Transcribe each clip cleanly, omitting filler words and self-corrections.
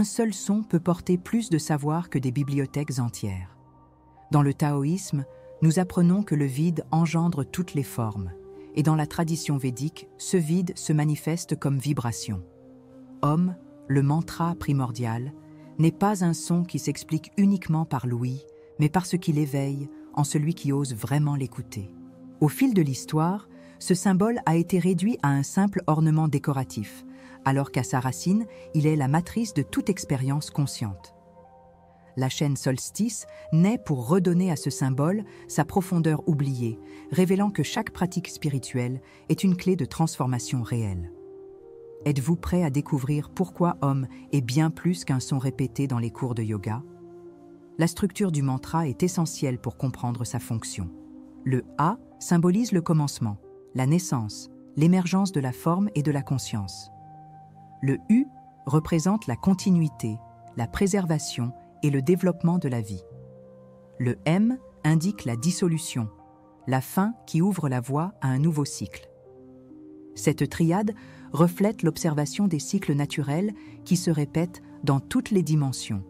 Un seul son peut porter plus de savoir que des bibliothèques entières. Dans le taoïsme, nous apprenons que le vide engendre toutes les formes, et dans la tradition védique, ce vide se manifeste comme vibration. Om, le mantra primordial, n'est pas un son qui s'explique uniquement par l'ouïe, mais par ce qui l'éveille en celui qui ose vraiment l'écouter. Au fil de l'histoire, ce symbole a été réduit à un simple ornement décoratif, alors qu'à sa racine, il est la matrice de toute expérience consciente. La chaîne Solstice naît pour redonner à ce symbole sa profondeur oubliée, révélant que chaque pratique spirituelle est une clé de transformation réelle. Êtes-vous prêt à découvrir pourquoi Om est bien plus qu'un son répété dans les cours de yoga? La structure du mantra est essentielle pour comprendre sa fonction. Le A symbolise le commencement, la naissance, l'émergence de la forme et de la conscience. Le U représente la continuité, la préservation et le développement de la vie. Le M indique la dissolution, la fin qui ouvre la voie à un nouveau cycle. Cette triade reflète l'observation des cycles naturels qui se répètent dans toutes les dimensions,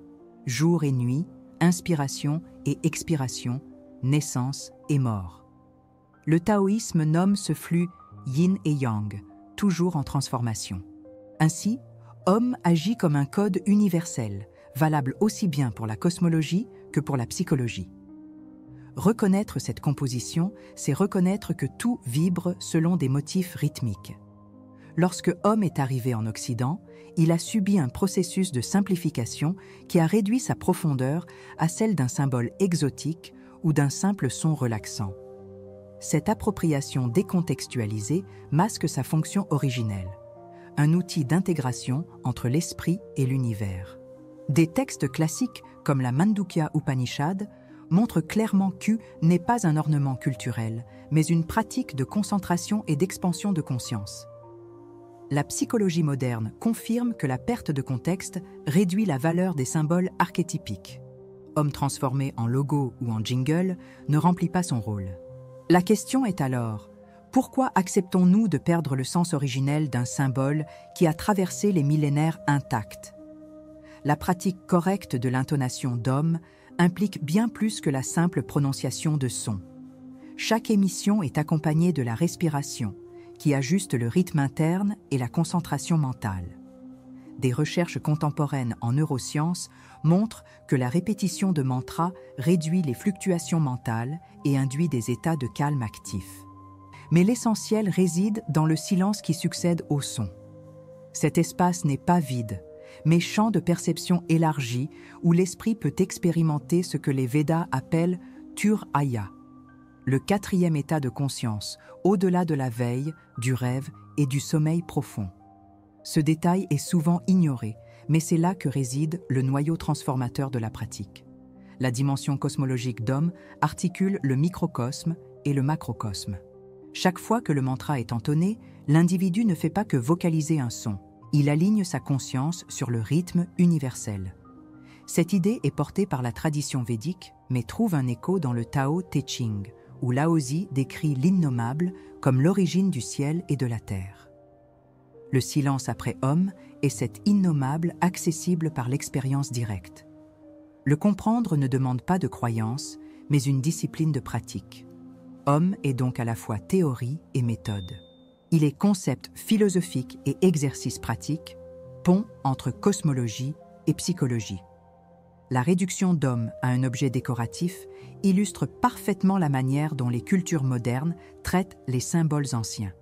jour et nuit, inspiration et expiration, naissance et mort. Le taoïsme nomme ce flux yin et yang, toujours en transformation. Ainsi, Om agit comme un code universel, valable aussi bien pour la cosmologie que pour la psychologie. Reconnaître cette composition, c'est reconnaître que tout vibre selon des motifs rythmiques. Lorsque Om est arrivé en Occident, il a subi un processus de simplification qui a réduit sa profondeur à celle d'un symbole exotique ou d'un simple son relaxant. Cette appropriation décontextualisée masque sa fonction originelle, un outil d'intégration entre l'esprit et l'univers. Des textes classiques comme la Mandukya Upanishad montrent clairement qu'U n'est pas un ornement culturel, mais une pratique de concentration et d'expansion de conscience. La psychologie moderne confirme que la perte de contexte réduit la valeur des symboles archétypiques. Homme transformé en logo ou en jingle ne remplit pas son rôle. La question est alors, pourquoi acceptons-nous de perdre le sens originel d'un symbole qui a traversé les millénaires intacts? La pratique correcte de l'intonation d'Om implique bien plus que la simple prononciation de sons. Chaque émission est accompagnée de la respiration, qui ajuste le rythme interne et la concentration mentale. Des recherches contemporaines en neurosciences montrent que la répétition de mantras réduit les fluctuations mentales et induit des états de calme actif. Mais l'essentiel réside dans le silence qui succède au son. Cet espace n'est pas vide, mais champ de perception élargi où l'esprit peut expérimenter ce que les Védas appellent Turaya, le quatrième état de conscience, au-delà de la veille, du rêve et du sommeil profond. Ce détail est souvent ignoré, mais c'est là que réside le noyau transformateur de la pratique. La dimension cosmologique d'Om articule le microcosme et le macrocosme. Chaque fois que le mantra est entonné, l'individu ne fait pas que vocaliser un son. Il aligne sa conscience sur le rythme universel. Cette idée est portée par la tradition védique, mais trouve un écho dans le Tao Te Ching, où Laozi décrit l'innommable comme l'origine du ciel et de la terre. Le silence après Om est cet innommable accessible par l'expérience directe. Le comprendre ne demande pas de croyance, mais une discipline de pratique. Om est donc à la fois théorie et méthode. Il est concept philosophique et exercice pratique, pont entre cosmologie et psychologie. La réduction d'Om à un objet décoratif illustre parfaitement la manière dont les cultures modernes traitent les symboles anciens.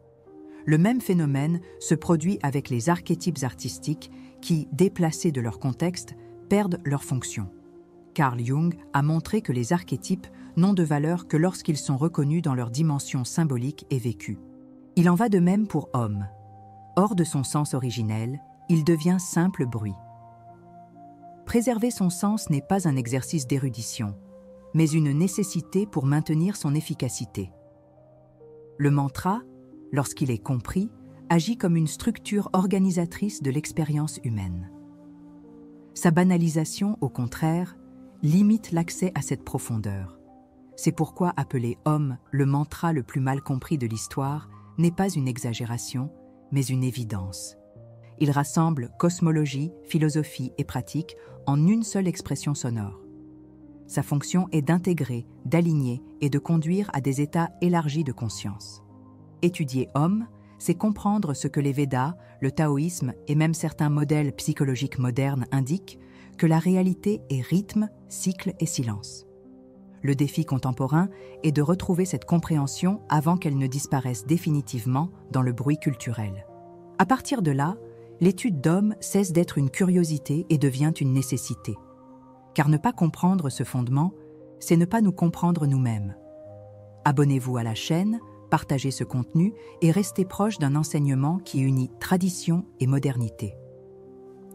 Le même phénomène se produit avec les archétypes artistiques qui, déplacés de leur contexte, perdent leur fonction. Carl Jung a montré que les archétypes n'ont de valeur que lorsqu'ils sont reconnus dans leur dimension symbolique et vécue. Il en va de même pour Om. Hors de son sens originel, il devient simple bruit. Préserver son sens n'est pas un exercice d'érudition, mais une nécessité pour maintenir son efficacité. Le mantra, lorsqu'il est compris, agit comme une structure organisatrice de l'expérience humaine. Sa banalisation, au contraire, limite l'accès à cette profondeur. C'est pourquoi appeler Om le mantra le plus mal compris de l'histoire n'est pas une exagération, mais une évidence. Il rassemble cosmologie, philosophie et pratique en une seule expression sonore. Sa fonction est d'intégrer, d'aligner et de conduire à des états élargis de conscience. Étudier Om, c'est comprendre ce que les Védas, le taoïsme et même certains modèles psychologiques modernes indiquent, que la réalité est rythme, cycle et silence. Le défi contemporain est de retrouver cette compréhension avant qu'elle ne disparaisse définitivement dans le bruit culturel. À partir de là, l'étude d'Om cesse d'être une curiosité et devient une nécessité. Car ne pas comprendre ce fondement, c'est ne pas nous comprendre nous-mêmes. Abonnez-vous à la chaîne, partagez ce contenu et restez proche d'un enseignement qui unit tradition et modernité.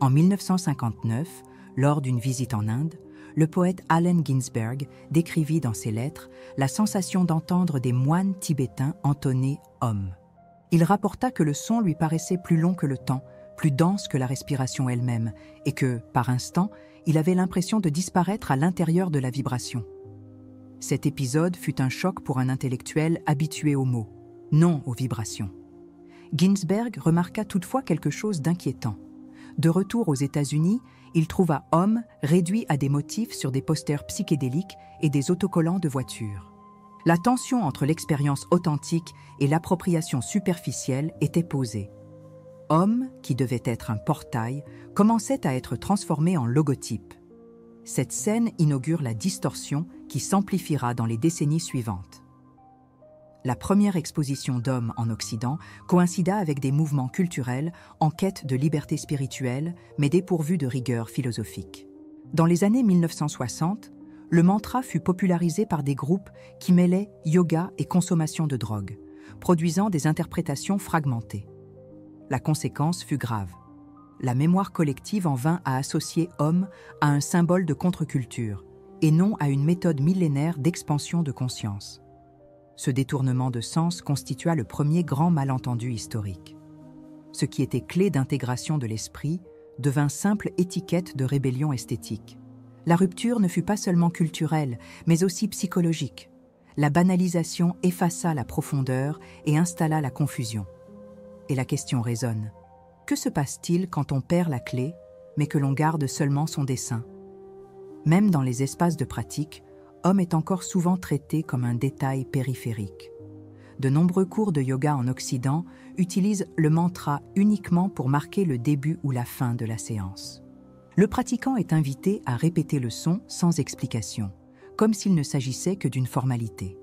En 1959, lors d'une visite en Inde, le poète Allen Ginsberg décrivit dans ses lettres la sensation d'entendre des moines tibétains entonner Om. Il rapporta que le son lui paraissait plus long que le temps, plus dense que la respiration elle-même, et que, par instants, il avait l'impression de disparaître à l'intérieur de la vibration. Cet épisode fut un choc pour un intellectuel habitué aux mots, non aux vibrations. Ginsberg remarqua toutefois quelque chose d'inquiétant. De retour aux États-Unis, il trouva Om réduit à des motifs sur des posters psychédéliques et des autocollants de voitures. La tension entre l'expérience authentique et l'appropriation superficielle était posée. Om, qui devait être un portail, commençait à être transformé en logotype. Cette scène inaugure la distorsion qui s'amplifiera dans les décennies suivantes. La première exposition d'Om en Occident coïncida avec des mouvements culturels en quête de liberté spirituelle, mais dépourvus de rigueur philosophique. Dans les années 1960, le mantra fut popularisé par des groupes qui mêlaient yoga et consommation de drogue, produisant des interprétations fragmentées. La conséquence fut grave. La mémoire collective en vint à associer Om à un symbole de contre-culture, et non à une méthode millénaire d'expansion de conscience. Ce détournement de sens constitua le premier grand malentendu historique. Ce qui était clé d'intégration de l'esprit devint simple étiquette de rébellion esthétique. La rupture ne fut pas seulement culturelle, mais aussi psychologique. La banalisation effaça la profondeur et installa la confusion. Et la question résonne. Que se passe-t-il quand on perd la clé, mais que l'on garde seulement son dessin? Même dans les espaces de pratique, Om est encore souvent traité comme un détail périphérique. De nombreux cours de yoga en Occident utilisent le mantra uniquement pour marquer le début ou la fin de la séance. Le pratiquant est invité à répéter le son sans explication, comme s'il ne s'agissait que d'une formalité.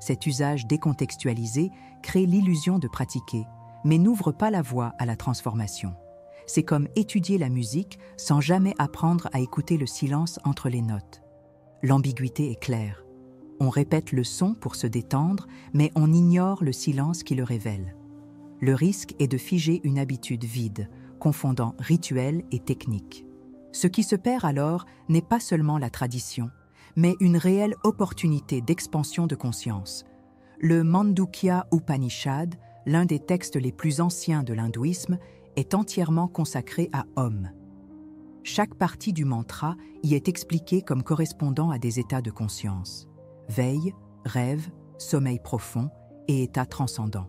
Cet usage décontextualisé crée l'illusion de pratiquer, mais n'ouvre pas la voie à la transformation. C'est comme étudier la musique sans jamais apprendre à écouter le silence entre les notes. L'ambiguïté est claire. On répète le son pour se détendre, mais on ignore le silence qui le révèle. Le risque est de figer une habitude vide, confondant rituel et technique. Ce qui se perd alors n'est pas seulement la tradition, mais une réelle opportunité d'expansion de conscience. Le Mandukya Upanishad, l'un des textes les plus anciens de l'hindouisme, est entièrement consacré à Om. Chaque partie du mantra y est expliquée comme correspondant à des états de conscience. Veille, rêve, sommeil profond et état transcendant.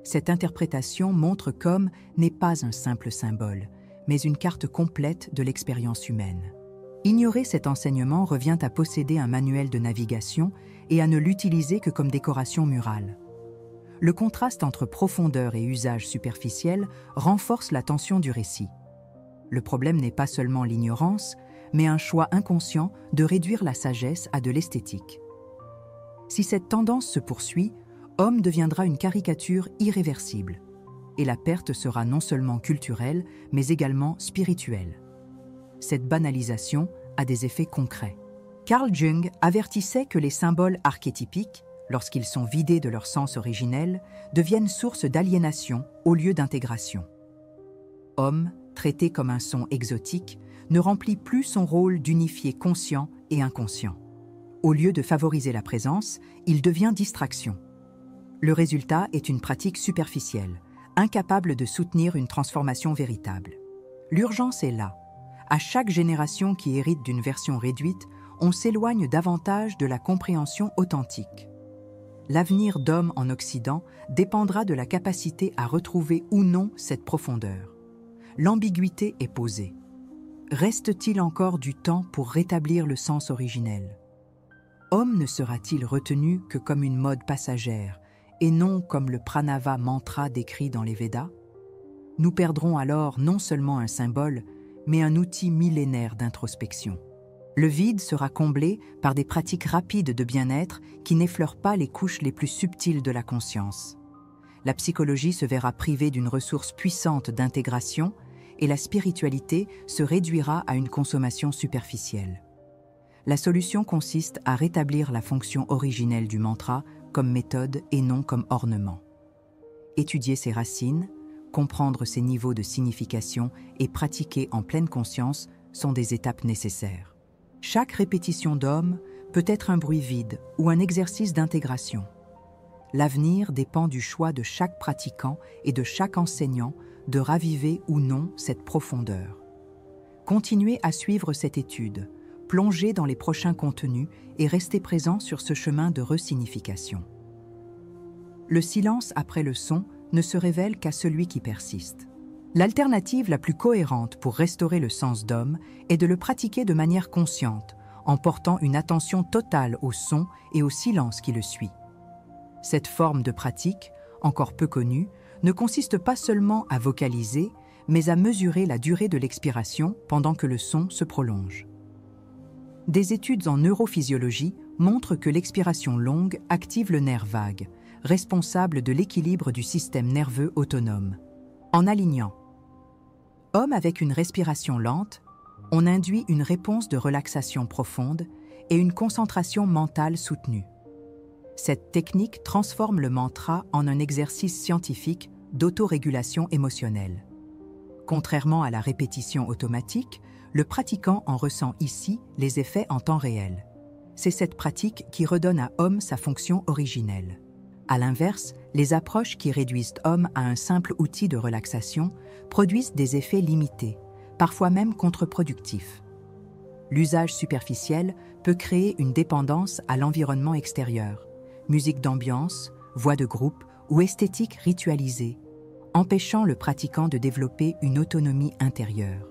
Cette interprétation montre qu'Om n'est pas un simple symbole, mais une carte complète de l'expérience humaine. Ignorer cet enseignement revient à posséder un manuel de navigation et à ne l'utiliser que comme décoration murale. Le contraste entre profondeur et usage superficiel renforce la tension du récit. Le problème n'est pas seulement l'ignorance, mais un choix inconscient de réduire la sagesse à de l'esthétique. Si cette tendance se poursuit, Om deviendra une caricature irréversible, et la perte sera non seulement culturelle, mais également spirituelle. Cette banalisation a des effets concrets. Carl Jung avertissait que les symboles archétypiques, lorsqu'ils sont vidés de leur sens originel, deviennent source d'aliénation au lieu d'intégration. Om, traité comme un son exotique, ne remplit plus son rôle d'unifier conscient et inconscient. Au lieu de favoriser la présence, il devient distraction. Le résultat est une pratique superficielle, incapable de soutenir une transformation véritable. L'urgence est là. À chaque génération qui hérite d'une version réduite, on s'éloigne davantage de la compréhension authentique. L'avenir d'Om en Occident dépendra de la capacité à retrouver ou non cette profondeur. l'ambiguïté est posée. Reste-t-il encore du temps pour rétablir le sens originel? Homme ne sera-t-il retenu que comme une mode passagère et non comme le pranava mantra décrit dans les Védas? Nous perdrons alors non seulement un symbole, mais un outil millénaire d'introspection. Le vide sera comblé par des pratiques rapides de bien-être qui n'effleurent pas les couches les plus subtiles de la conscience. La psychologie se verra privée d'une ressource puissante d'intégration et la spiritualité se réduira à une consommation superficielle. La solution consiste à rétablir la fonction originelle du mantra comme méthode et non comme ornement. Étudier ses racines, comprendre ses niveaux de signification et pratiquer en pleine conscience sont des étapes nécessaires. Chaque répétition d'Om peut être un bruit vide ou un exercice d'intégration. L'avenir dépend du choix de chaque pratiquant et de chaque enseignant de raviver ou non cette profondeur. Continuez à suivre cette étude, plongez dans les prochains contenus et restez présent sur ce chemin de resignification. Le silence après le son ne se révèle qu'à celui qui persiste. L'alternative la plus cohérente pour restaurer le sens d'Om est de le pratiquer de manière consciente, en portant une attention totale au son et au silence qui le suit. Cette forme de pratique, encore peu connue, ne consiste pas seulement à vocaliser, mais à mesurer la durée de l'expiration pendant que le son se prolonge. Des études en neurophysiologie montrent que l'expiration longue active le nerf vague, responsable de l'équilibre du système nerveux autonome. En alignant Om avec une respiration lente, on induit une réponse de relaxation profonde et une concentration mentale soutenue. Cette technique transforme le mantra en un exercice scientifique d'autorégulation émotionnelle. Contrairement à la répétition automatique, le pratiquant en ressent ici les effets en temps réel. C'est cette pratique qui redonne à Om sa fonction originelle. À l'inverse, les approches qui réduisent Om à un simple outil de relaxation produisent des effets limités, parfois même contre-productifs. L'usage superficiel peut créer une dépendance à l'environnement extérieur, musique d'ambiance, voix de groupe ou esthétique ritualisée, empêchant le pratiquant de développer une autonomie intérieure.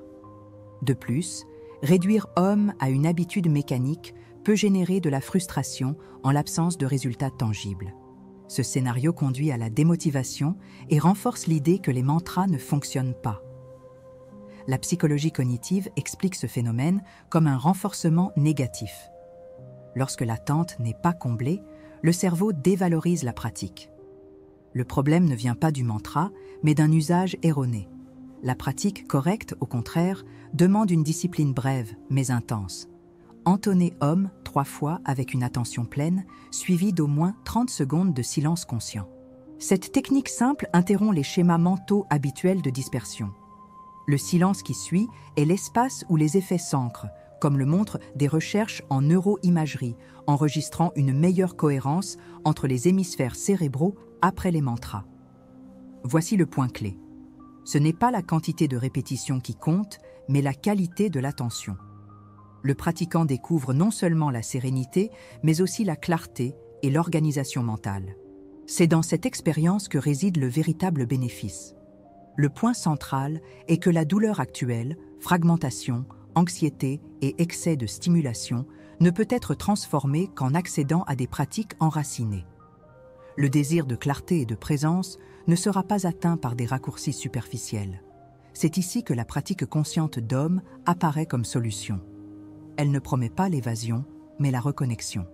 De plus, réduire Om à une habitude mécanique peut générer de la frustration en l'absence de résultats tangibles. Ce scénario conduit à la démotivation et renforce l'idée que les mantras ne fonctionnent pas. La psychologie cognitive explique ce phénomène comme un renforcement négatif. Lorsque l'attente n'est pas comblée, le cerveau dévalorise la pratique. Le problème ne vient pas du mantra, mais d'un usage erroné. La pratique correcte, au contraire, demande une discipline brève, mais intense. Entonner Om 3 fois avec une attention pleine, suivie d'au moins 30 secondes de silence conscient. Cette technique simple interrompt les schémas mentaux habituels de dispersion. Le silence qui suit est l'espace où les effets s'ancrent, comme le montrent des recherches en neuroimagerie, enregistrant une meilleure cohérence entre les hémisphères cérébraux après les mantras. Voici le point clé. Ce n'est pas la quantité de répétitions qui compte, mais la qualité de l'attention. Le pratiquant découvre non seulement la sérénité, mais aussi la clarté et l'organisation mentale. C'est dans cette expérience que réside le véritable bénéfice. Le point central est que la douleur actuelle, fragmentation, anxiété et excès de stimulation ne peut être transformée qu'en accédant à des pratiques enracinées. Le désir de clarté et de présence ne sera pas atteint par des raccourcis superficiels. C'est ici que la pratique consciente d'Om apparaît comme solution. Elle ne promet pas l'évasion, mais la reconnexion.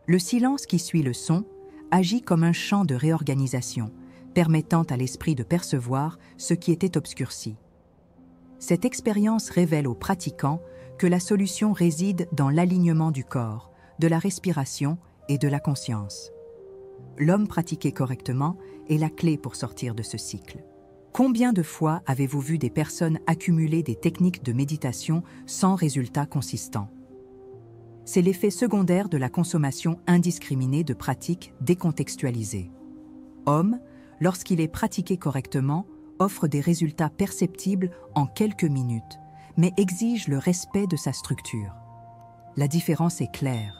Le silence qui suit le son agit comme un champ de réorganisation, permettant à l'esprit de percevoir ce qui était obscurci. Cette expérience révèle aux pratiquants que la solution réside dans l'alignement du corps, de la respiration et de la conscience. L'Om pratiqué correctement est la clé pour sortir de ce cycle. Combien de fois avez-vous vu des personnes accumuler des techniques de méditation sans résultat consistant? C'est l'effet secondaire de la consommation indiscriminée de pratiques décontextualisées. Om, lorsqu'il est pratiqué correctement, offre des résultats perceptibles en quelques minutes, mais exige le respect de sa structure. La différence est claire.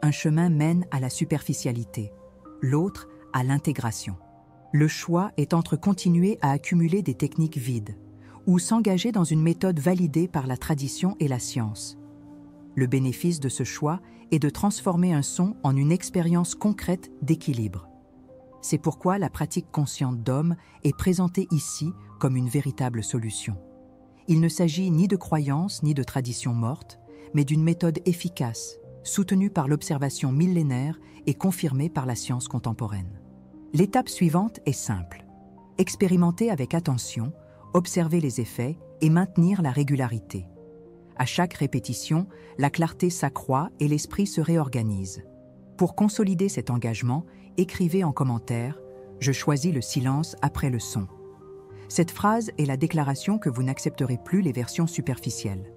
Un chemin mène à la superficialité, l'autre à l'intégration. Le choix est entre continuer à accumuler des techniques vides ou s'engager dans une méthode validée par la tradition et la science. Le bénéfice de ce choix est de transformer un son en une expérience concrète d'équilibre. C'est pourquoi la pratique consciente d'Om est présentée ici comme une véritable solution. Il ne s'agit ni de croyances ni de traditions mortes, mais d'une méthode efficace, soutenue par l'observation millénaire et confirmée par la science contemporaine. L'étape suivante est simple. Expérimenter avec attention, observer les effets et maintenir la régularité. À chaque répétition, la clarté s'accroît et l'esprit se réorganise. Pour consolider cet engagement, écrivez en commentaire « Je choisis le silence après le son ». Cette phrase est la déclaration que vous n'accepterez plus les versions superficielles.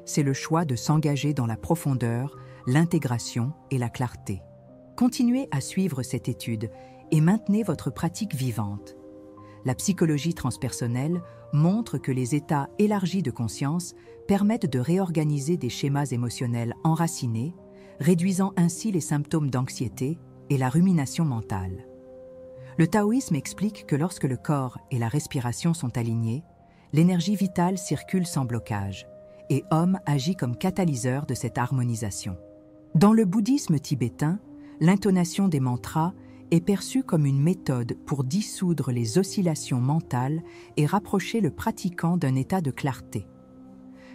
C'est le choix de s'engager dans la profondeur, l'intégration et la clarté. Continuez à suivre cette étude et maintenez votre pratique vivante. La psychologie transpersonnelle montre que les états élargis de conscience permettent de réorganiser des schémas émotionnels enracinés, réduisant ainsi les symptômes d'anxiété et la rumination mentale. Le taoïsme explique que lorsque le corps et la respiration sont alignés, l'énergie vitale circule sans blocage, et Om agit comme catalyseur de cette harmonisation. Dans le bouddhisme tibétain, l'intonation des mantras est perçue comme une méthode pour dissoudre les oscillations mentales et rapprocher le pratiquant d'un état de clarté.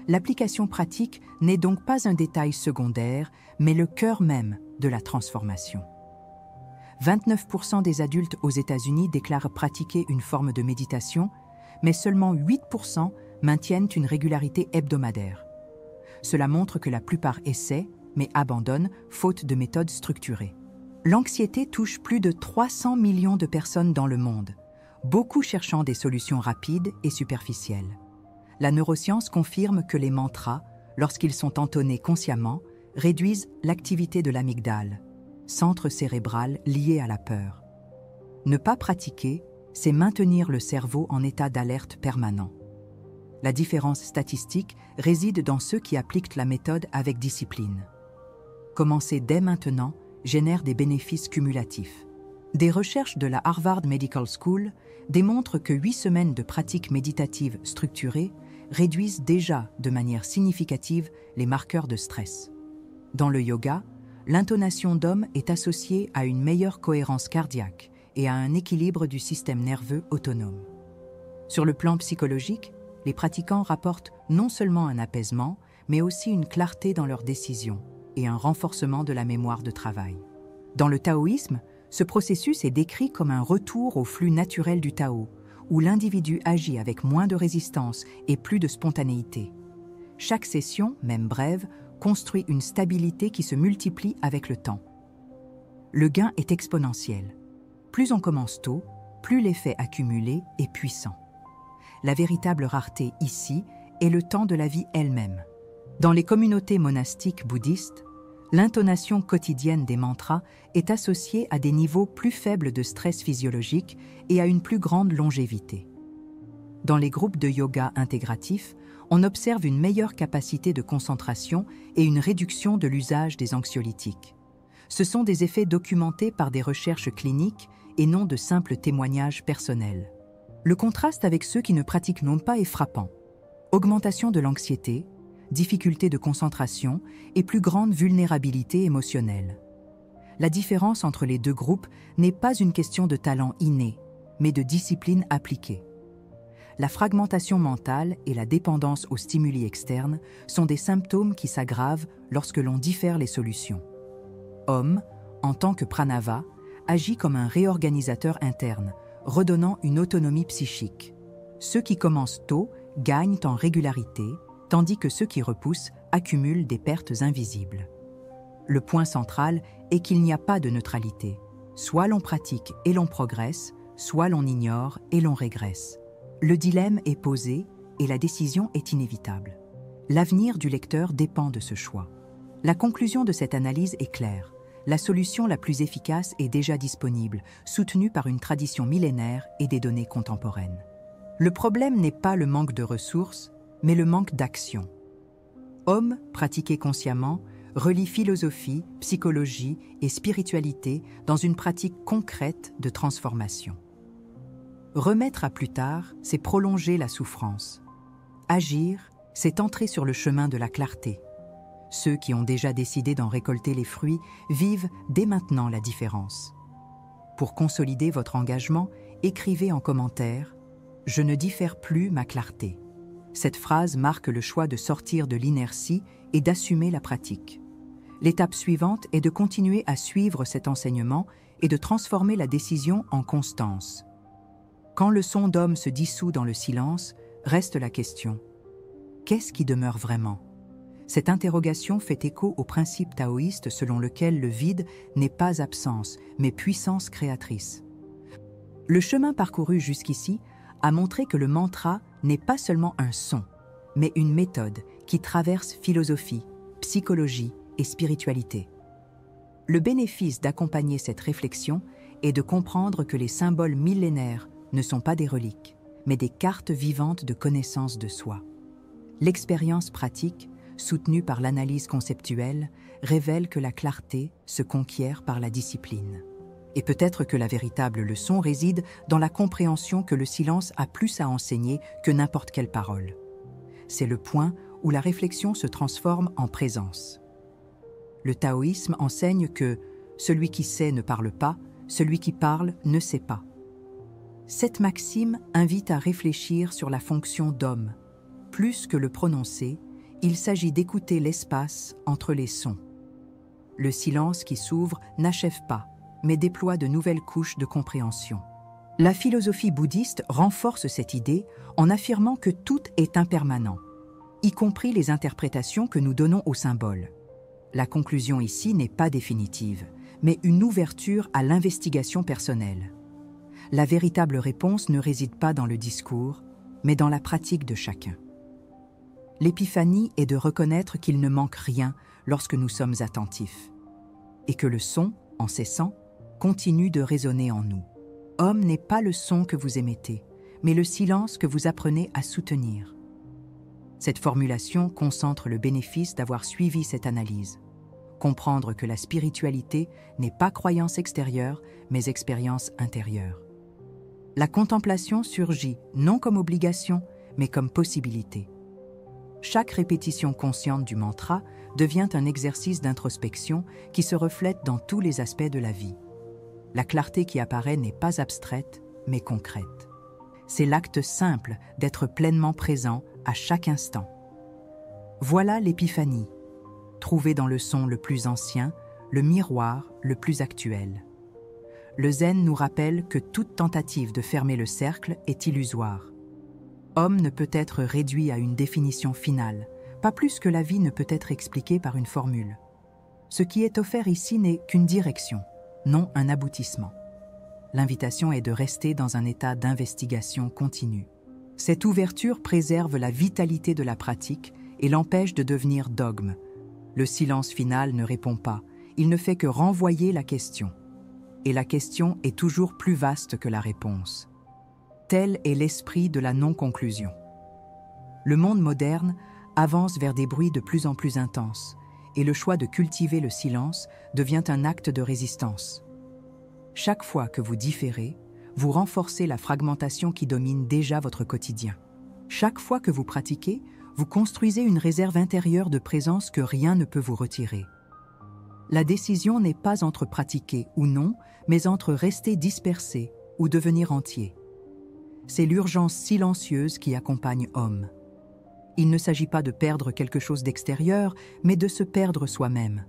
L'application pratique n'est donc pas un détail secondaire, mais le cœur même de la transformation. 29% des adultes aux États-Unis déclarent pratiquer une forme de méditation, mais seulement 8% maintiennent une régularité hebdomadaire. Cela montre que la plupart essaient, mais abandonnent, faute de méthodes structurées. L'anxiété touche plus de 300 millions de personnes dans le monde, beaucoup cherchant des solutions rapides et superficielles. La neuroscience confirme que les mantras, lorsqu'ils sont entonnés consciemment, réduisent l'activité de l'amygdale, centre cérébral lié à la peur. Ne pas pratiquer, c'est maintenir le cerveau en état d'alerte permanent. La différence statistique réside dans ceux qui appliquent la méthode avec discipline. Commencer dès maintenant génère des bénéfices cumulatifs. Des recherches de la Harvard Medical School démontrent que 8 semaines de pratique méditative structurée réduisent déjà de manière significative les marqueurs de stress. Dans le yoga, l'intonation d'Om est associée à une meilleure cohérence cardiaque et à un équilibre du système nerveux autonome. Sur le plan psychologique, les pratiquants rapportent non seulement un apaisement, mais aussi une clarté dans leurs décisions et un renforcement de la mémoire de travail. Dans le taoïsme, ce processus est décrit comme un retour au flux naturel du Tao, où l'individu agit avec moins de résistance et plus de spontanéité. Chaque session, même brève, construit une stabilité qui se multiplie avec le temps. Le gain est exponentiel. Plus on commence tôt, plus l'effet accumulé est puissant. La véritable rareté ici est le temps de la vie elle-même. Dans les communautés monastiques bouddhistes, l'intonation quotidienne des mantras est associée à des niveaux plus faibles de stress physiologique et à une plus grande longévité. Dans les groupes de yoga intégratifs, on observe une meilleure capacité de concentration et une réduction de l'usage des anxiolytiques. Ce sont des effets documentés par des recherches cliniques et non de simples témoignages personnels. Le contraste avec ceux qui ne pratiquent non pas est frappant. Augmentation de l'anxiété, difficulté de concentration et plus grande vulnérabilité émotionnelle. La différence entre les deux groupes n'est pas une question de talent inné, mais de discipline appliquée. La fragmentation mentale et la dépendance aux stimuli externes sont des symptômes qui s'aggravent lorsque l'on diffère les solutions. Om, en tant que pranava, agit comme un réorganisateur interne, redonnant une autonomie psychique. Ceux qui commencent tôt gagnent en régularité, tandis que ceux qui repoussent accumulent des pertes invisibles. Le point central est qu'il n'y a pas de neutralité. Soit l'on pratique et l'on progresse, soit l'on ignore et l'on régresse. Le dilemme est posé et la décision est inévitable. L'avenir du lecteur dépend de ce choix. La conclusion de cette analyse est claire. La solution la plus efficace est déjà disponible, soutenue par une tradition millénaire et des données contemporaines. Le problème n'est pas le manque de ressources, mais le manque d'action. Om, pratiqué consciemment, relie philosophie, psychologie et spiritualité dans une pratique concrète de transformation. Remettre à plus tard, c'est prolonger la souffrance. Agir, c'est entrer sur le chemin de la clarté. Ceux qui ont déjà décidé d'en récolter les fruits vivent dès maintenant la différence. Pour consolider votre engagement, écrivez en commentaire « Je ne diffère plus ma clarté ». Cette phrase marque le choix de sortir de l'inertie et d'assumer la pratique. L'étape suivante est de continuer à suivre cet enseignement et de transformer la décision en constance. Quand le son d'homme se dissout dans le silence, reste la question « Qu'est-ce qui demeure vraiment ?» Cette interrogation fait écho au principe taoïste selon lequel le vide n'est pas absence, mais puissance créatrice. Le chemin parcouru jusqu'ici a montré que le mantra n'est pas seulement un son, mais une méthode qui traverse philosophie, psychologie et spiritualité. Le bénéfice d'accompagner cette réflexion est de comprendre que les symboles millénaires ne sont pas des reliques, mais des cartes vivantes de connaissance de soi. L'expérience pratique, soutenue par l'analyse conceptuelle, révèle que la clarté se conquiert par la discipline. Et peut-être que la véritable leçon réside dans la compréhension que le silence a plus à enseigner que n'importe quelle parole. C'est le point où la réflexion se transforme en présence. Le taoïsme enseigne que celui qui sait ne parle pas, celui qui parle ne sait pas. Cette maxime invite à réfléchir sur la fonction d'homme. Plus que le prononcer, il s'agit d'écouter l'espace entre les sons. Le silence qui s'ouvre n'achève pas, mais déploie de nouvelles couches de compréhension. La philosophie bouddhiste renforce cette idée en affirmant que tout est impermanent, y compris les interprétations que nous donnons aux symboles. La conclusion ici n'est pas définitive, mais une ouverture à l'investigation personnelle. La véritable réponse ne réside pas dans le discours, mais dans la pratique de chacun. L'épiphanie est de reconnaître qu'il ne manque rien lorsque nous sommes attentifs, et que le son, en cessant, continue de résonner en nous. Homme n'est pas le son que vous émettez, mais le silence que vous apprenez à soutenir. Cette formulation concentre le bénéfice d'avoir suivi cette analyse. Comprendre que la spiritualité n'est pas croyance extérieure, mais expérience intérieure. La contemplation surgit non comme obligation, mais comme possibilité. Chaque répétition consciente du mantra devient un exercice d'introspection qui se reflète dans tous les aspects de la vie. La clarté qui apparaît n'est pas abstraite, mais concrète. C'est l'acte simple d'être pleinement présent à chaque instant. Voilà l'épiphanie, trouvée dans le son le plus ancien, le miroir le plus actuel. Le zen nous rappelle que toute tentative de fermer le cercle est illusoire. Homme ne peut être réduit à une définition finale, pas plus que la vie ne peut être expliquée par une formule. Ce qui est offert ici n'est qu'une direction, non un aboutissement. L'invitation est de rester dans un état d'investigation continue. Cette ouverture préserve la vitalité de la pratique et l'empêche de devenir dogme. Le silence final ne répond pas, il ne fait que renvoyer la question. Et la question est toujours plus vaste que la réponse. Tel est l'esprit de la non-conclusion. Le monde moderne avance vers des bruits de plus en plus intenses, et le choix de cultiver le silence devient un acte de résistance. Chaque fois que vous différez, vous renforcez la fragmentation qui domine déjà votre quotidien. Chaque fois que vous pratiquez, vous construisez une réserve intérieure de présence que rien ne peut vous retirer. La décision n'est pas entre pratiquer ou non, mais entre rester dispersé ou devenir entier. C'est l'urgence silencieuse qui accompagne homme. Il ne s'agit pas de perdre quelque chose d'extérieur, mais de se perdre soi-même.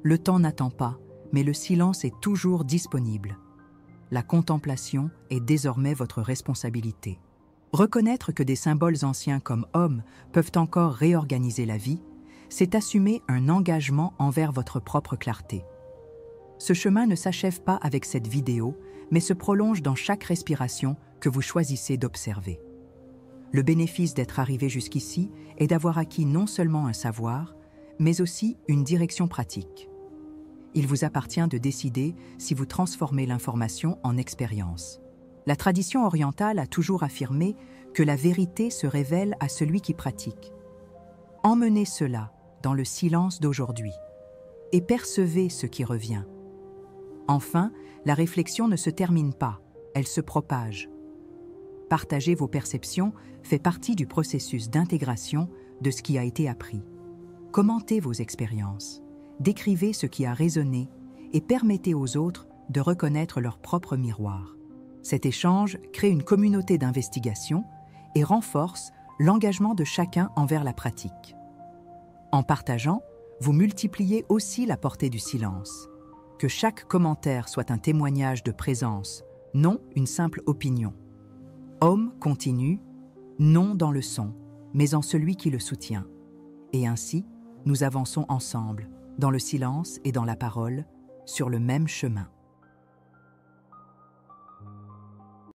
Le temps n'attend pas, mais le silence est toujours disponible. La contemplation est désormais votre responsabilité. Reconnaître que des symboles anciens comme homme peuvent encore réorganiser la vie, c'est assumer un engagement envers votre propre clarté. Ce chemin ne s'achève pas avec cette vidéo, mais se prolonge dans chaque respiration que vous choisissez d'observer. Le bénéfice d'être arrivé jusqu'ici est d'avoir acquis non seulement un savoir, mais aussi une direction pratique. Il vous appartient de décider si vous transformez l'information en expérience. La tradition orientale a toujours affirmé que la vérité se révèle à celui qui pratique. Emmenez cela dans le silence d'aujourd'hui et percevez ce qui revient. Enfin, la réflexion ne se termine pas, elle se propage. Partager vos perceptions fait partie du processus d'intégration de ce qui a été appris. Commentez vos expériences, décrivez ce qui a résonné et permettez aux autres de reconnaître leur propre miroir. Cet échange crée une communauté d'investigation et renforce l'engagement de chacun envers la pratique. En partageant, vous multipliez aussi la portée du silence. Que chaque commentaire soit un témoignage de présence, non une simple opinion. Homme continue, non dans le son, mais en celui qui le soutient. Et ainsi, nous avançons ensemble, dans le silence et dans la parole, sur le même chemin.